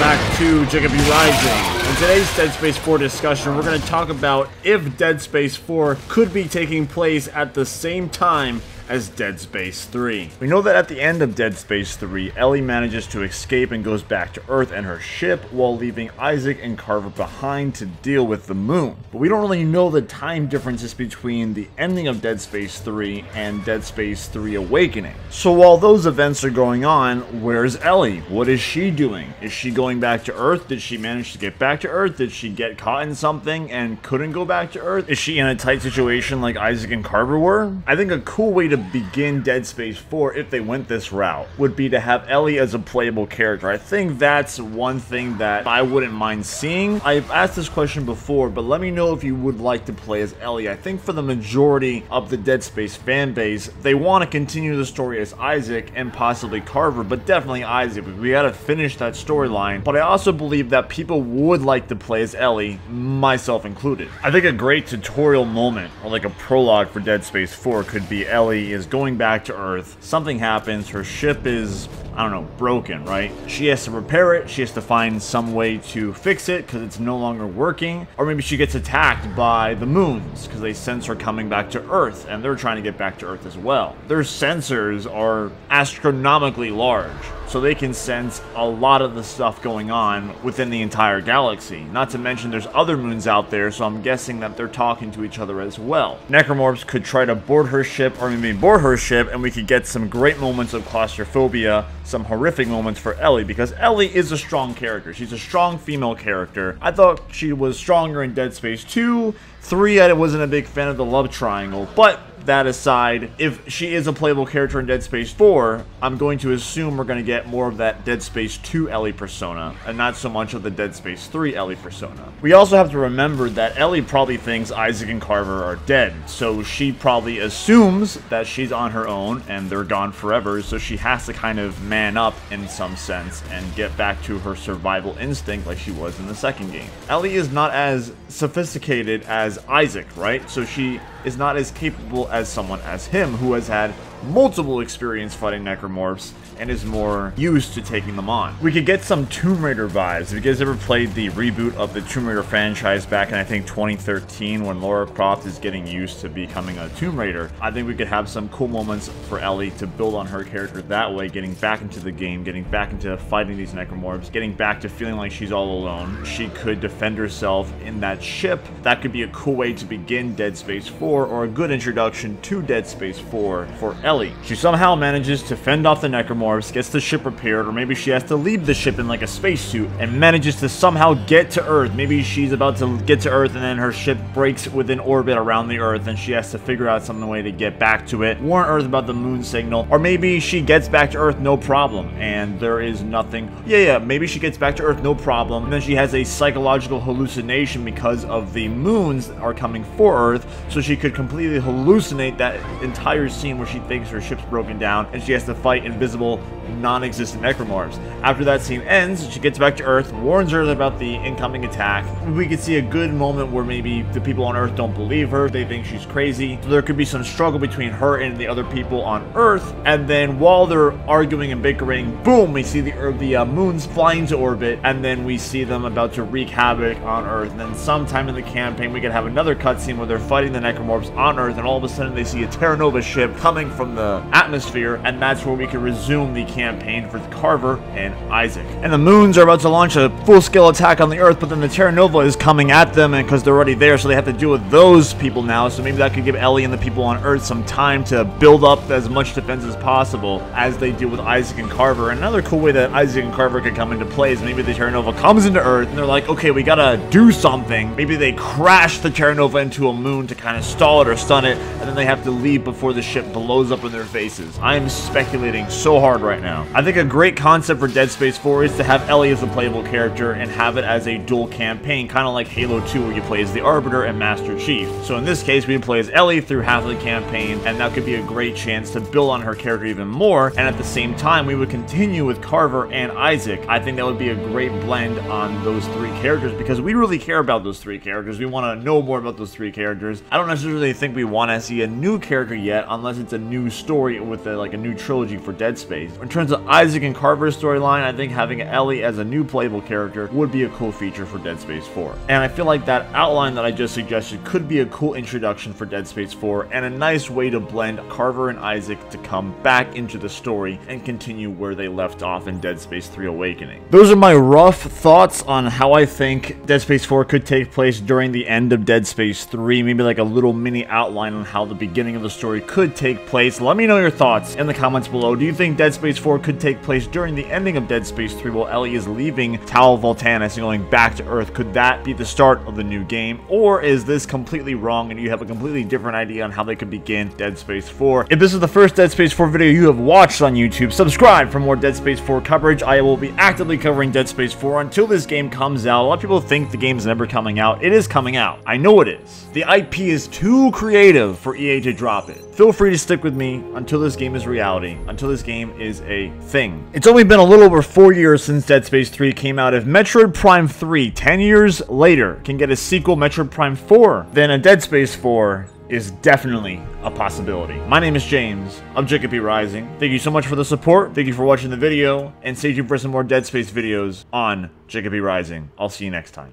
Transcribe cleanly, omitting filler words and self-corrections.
back to Jacob Rising. In today's Dead Space 4 discussion, we're going to talk about if Dead Space 4 could be taking place at the same time as Dead Space 3. We know that at the end of Dead Space 3, Ellie manages to escape and goes back to Earth and her ship while leaving Isaac and Carver behind to deal with the moon. But we don't really know the time differences between the ending of Dead Space 3 and Dead Space 3 Awakening. So while those events are going on, where's Ellie? What is she doing? Is she going back to Earth? Did she manage to get back to Earth? Did she get caught in something and couldn't go back to Earth? Is she in a tight situation like Isaac and Carver were? I think a cool way to begin Dead Space 4, if they went this route, would be to have Ellie as a playable character. I think that's one thing that I wouldn't mind seeing. I've asked this question before, but let me know if you would like to play as Ellie. I think for the majority of the Dead Space fan base, they want to continue the story as Isaac and possibly Carver, but definitely Isaac. We gotta finish that storyline. But I also believe that people would like to play as Ellie, myself included. I think a great tutorial moment, or like a prologue for Dead Space 4, could be Ellie is going back to Earth, something happens, her ship is, I don't know, broken, right? She has to repair it, she has to find some way to fix it because it's no longer working, or maybe she gets attacked by the moons because they sense her coming back to Earth and they're trying to get back to Earth as well. Their sensors are astronomically large, so they can sense a lot of the stuff going on within the entire galaxy. Not to mention there's other moons out there, so I'm guessing that they're talking to each other as well. Necromorphs could try to board her ship, or maybe board her ship, and we could get some great moments of claustrophobia, some horrific moments for Ellie, because Ellie is a strong character. She's a strong female character. I thought she was stronger in Dead Space 2. 3, I wasn't a big fan of the love triangle, but that aside, if she is a playable character in Dead Space 4, I'm going to assume we're going to get more of that Dead Space 2 Ellie persona, and not so much of the Dead Space 3 Ellie persona. We also have to remember that Ellie probably thinks Isaac and Carver are dead, so she probably assumes that she's on her own and they're gone forever, so she has to kind of man up in some sense and get back to her survival instinct like she was in the second game. Ellie is not as sophisticated as Isaac, right? So she is not as capable as someone as him, who has had multiple experience fighting necromorphs and is more used to taking them on. We could get some Tomb Raider vibes. If you guys ever played the reboot of the Tomb Raider franchise back in, I think, 2013, when Lara Croft is getting used to becoming a Tomb Raider, I think we could have some cool moments for Ellie to build on her character that way, getting back into the game, getting back into fighting these necromorphs, getting back to feeling like she's all alone. She could defend herself in that ship. That could be a cool way to begin Dead Space 4, or a good introduction to Dead Space 4 for Ellie. She somehow manages to fend off the necromorphs, gets the ship repaired, or maybe she has to leave the ship in like a spacesuit and manages to somehow get to Earth. Maybe she's about to get to Earth and then her ship breaks within orbit around the Earth and she has to figure out some way to get back to it, warn Earth about the moon signal, or maybe she gets back to Earth no problem and there is nothing. Maybe she gets back to Earth no problem, and then she has a psychological hallucination because of the moons that are coming for Earth, so she could completely hallucinate that entire scene where she thinks her ship's broken down and she has to fight invisible, non-existent necromorphs. After that scene ends, she gets back to Earth, warns Earth about the incoming attack. We could see a good moment where maybe the people on Earth don't believe her, they think she's crazy, so there could be some struggle between her and the other people on Earth, and then while they're arguing and bickering, boom, we see the moons fly into orbit, and then we see them about to wreak havoc on Earth. And then sometime in the campaign we could have another cutscene where they're fighting the necromorphs on Earth, and all of a sudden they see a Terra Nova ship coming from the atmosphere, and that's where we can resume the campaign for Carver and Isaac. And the moons are about to launch a full-scale attack on the Earth, but then the Terra Nova is coming at them, and because they're already there, so they have to deal with those people now. So maybe that could give Ellie and the people on Earth some time to build up as much defense as possible as they deal with Isaac and Carver. And another cool way that Isaac and Carver could come into play is maybe the Terra Nova comes into Earth and they're like, okay, we gotta do something. Maybe they crash the Terra Nova into a moon to kind of stall it or stun it, and then they have to leave before the ship blows up in their faces. I am speculating so hard right now. I think a great concept for Dead Space 4 is to have Ellie as a playable character and have it as a dual campaign, kind of like Halo 2 where you play as the Arbiter and Master Chief. So in this case, we play as Ellie through half of the campaign, and that could be a great chance to build on her character even more, and at the same time, we would continue with Carver and Isaac. I think that would be a great blend on those three characters, because we really care about those three characters. We want to know more about those three characters. I don't necessarily think we want to see a new character yet, unless it's a new new story with like a new trilogy for Dead Space. In terms of Isaac and Carver's storyline, I think having Ellie as a new playable character would be a cool feature for Dead Space 4. And I feel like that outline that I just suggested could be a cool introduction for Dead Space 4 and a nice way to blend Carver and Isaac to come back into the story and continue where they left off in Dead Space 3 Awakening. Those are my rough thoughts on how I think Dead Space 4 could take place during the end of Dead Space 3, maybe like a little mini outline on how the beginning of the story could take place. Let me know your thoughts in the comments below. Do you think Dead Space 4 could take place during the ending of Dead Space 3 while Ellie is leaving Tal Voltanis and going back to Earth? Could that be the start of the new game? Or is this completely wrong and you have a completely different idea on how they could begin Dead Space 4? If this is the first Dead Space 4 video you have watched on YouTube, subscribe for more Dead Space 4 coverage. I will be actively covering Dead Space 4 until this game comes out. A lot of people think the game's never coming out. It is coming out. I know it is. The IP is too creative for EA to drop it. Feel free to stick with me until this game is reality, until this game is a thing. It's only been a little over 4 years since Dead Space 3 came out. If Metroid Prime 3, 10 years later, can get a sequel, Metroid Prime 4, then a Dead Space 4 is definitely a possibility. My name is James of Jacob Rising. Thank you so much for the support. Thank you for watching the video, and stay tuned for some more Dead Space videos on Jacob Rising. I'll see you next time.